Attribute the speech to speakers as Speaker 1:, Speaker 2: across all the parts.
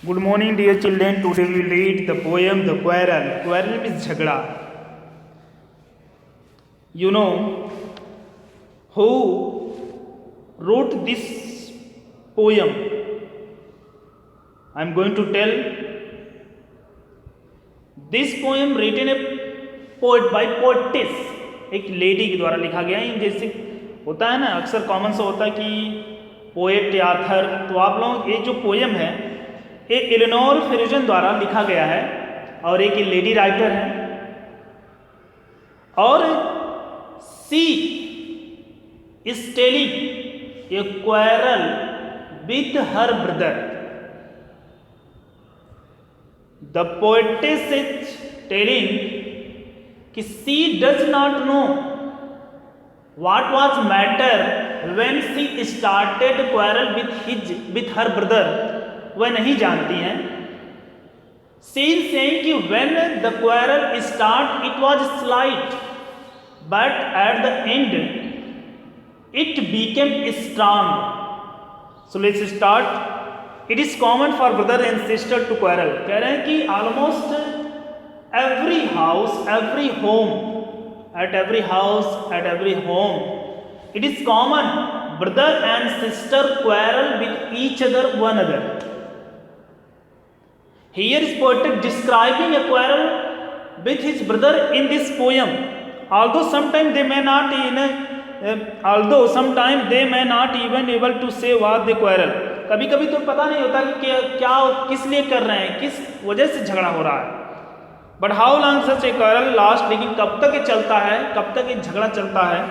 Speaker 1: Good morning, dear children. Today we will read the poem The Quarrel. Quarrel means झगड़ा. You know who wrote this poem? I am going to tell. This poem written a poet by poetess. एक lady के द्वारा लिखा गया है. जैसे होता है ना, अक्सर कॉमन सा होता है कि पोएट या ऑथर. तो आप लोग ये जो पोएम है ये एलेनोर फेरुजन द्वारा लिखा गया है और एक लेडी राइटर है. और she is telling a quarrel with her brother. The poetess is telling कि she does not know what was matter when she started quarrel with her brother. वह नहीं जानती हैं. She is saying कि when the quarrel start it was slight but at the end it became strong. So let's start. It is common for brother and sister to quarrel. कह रहे हैं कि almost every house, every home, at every house, at every home, it is common brother and sister quarrel with each other one another. Here is poet describing a quarrel with his brother in this poem. Although sometimes they may not even able to say what they quarrel. कभी कभी तो पता नहीं होता कि क्या किस लिए कर रहे हैं, किस वजह से झगड़ा हो रहा है. But how long such A quarrel last, लेकिन कब तक ये चलता है, कब तक ये झगड़ा चलता है.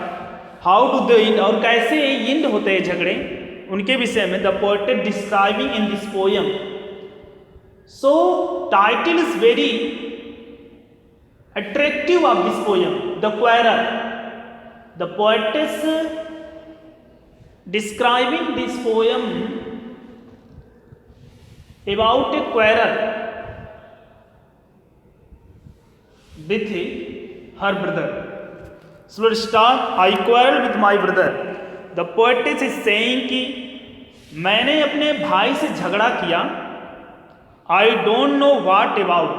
Speaker 1: हाउ डू दे इंड, और कैसे ये इंड होते हैं झगड़े, उनके विषय में the poet describing in this poem. So title is very attractive of this poem, the quarrel. The poet is describing this poem about A quarrel with her brother. So let's start. I quarrel with my brother. The poetess is saying कि मैंने अपने भाई से झगड़ा किया. I don't know what about.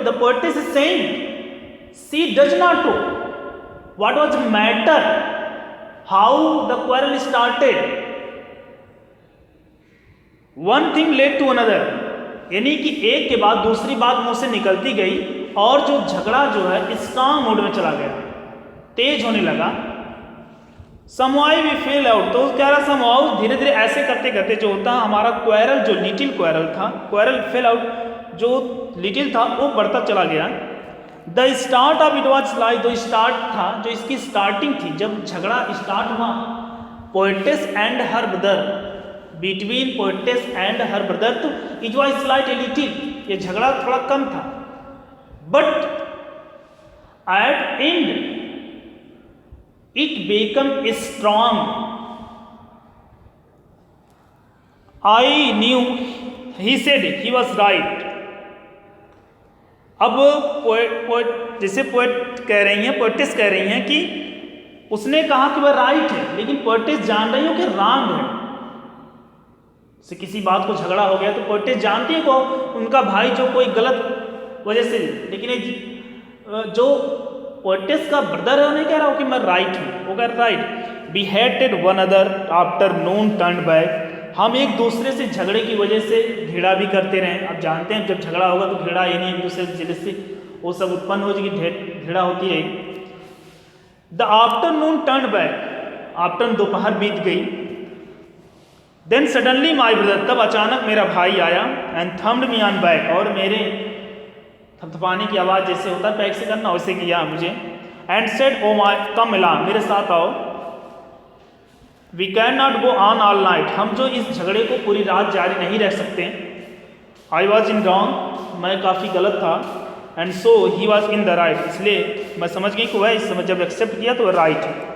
Speaker 1: The poetess is saying she does not know what was the matter, how the quarrel started. One thing led to another. यानी कि एक के बाद दूसरी बात मुंह से निकलती गई और जो झगड़ा जो है स्ट्रांग मोड में चला गया, तेज होने लगा. समवाई भी फेल आउट, तो कह रहा समवाउ धीरे धीरे ऐसे करते करते जो होता हमारा क्वारल, जो लिटिल क्वारल था, क्वारल फेल आउट, जो लिटिल था वो बढ़ता चला गया. The start of it was like, जो स्टार्ट था, जो इसकी स्टार्टिंग थी, जब झगड़ा स्टार्ट हुआ poetess and her brother, between poetess and her brother, तो it was slight a little, ये झगड़ा थोड़ा कम था. But at end it become strong. I knew he said he was right. अब पोएट जैसे पोएट कह रही हैं, पोएटेस कह रही हैं कि उसने कहा कि वह राइट है, लेकिन पोएटेस जान रही हो कि रॉन्ग है. से किसी बात को झगड़ा हो गया तो पोएटेस जानती है को उनका भाई जो कोई गलत वजह से, लेकिन जो पोएटेस का ब्रदर है उन्हें कह रहा हो कि मैं राइट हूँ, वो कह रहा right. We hated one other afternoon turn back. हम एक दूसरे से झगड़े की वजह से घेड़ा भी करते रहे. आप जानते हैं जब झगड़ा होगा तो घेड़ा यानी एक दूसरे से जेलसी वो सब उत्पन्न हो जाएगी, घेड़ा होती है. The afternoon turn back, afternoon दोपहर बीत गई. देन सडनली माई ब्रदर, तब अचानक मेरा भाई आया. And thumbed me on back, और मेरे थपथपाने की आवाज़ जैसे होता है बैक से करना वैसे किया मुझे. And said oh my come along, मेरे साथ आओ. We can not go on all night, हम जो इस झगड़े को पूरी रात जारी नहीं रख सकते. आई वॉज इन रॉन्ग, मैं काफ़ी गलत था. And so he was in the right, इसलिए मैं समझ गई कि वह इस समय जब एक्सेप्ट किया तो वह राइट है.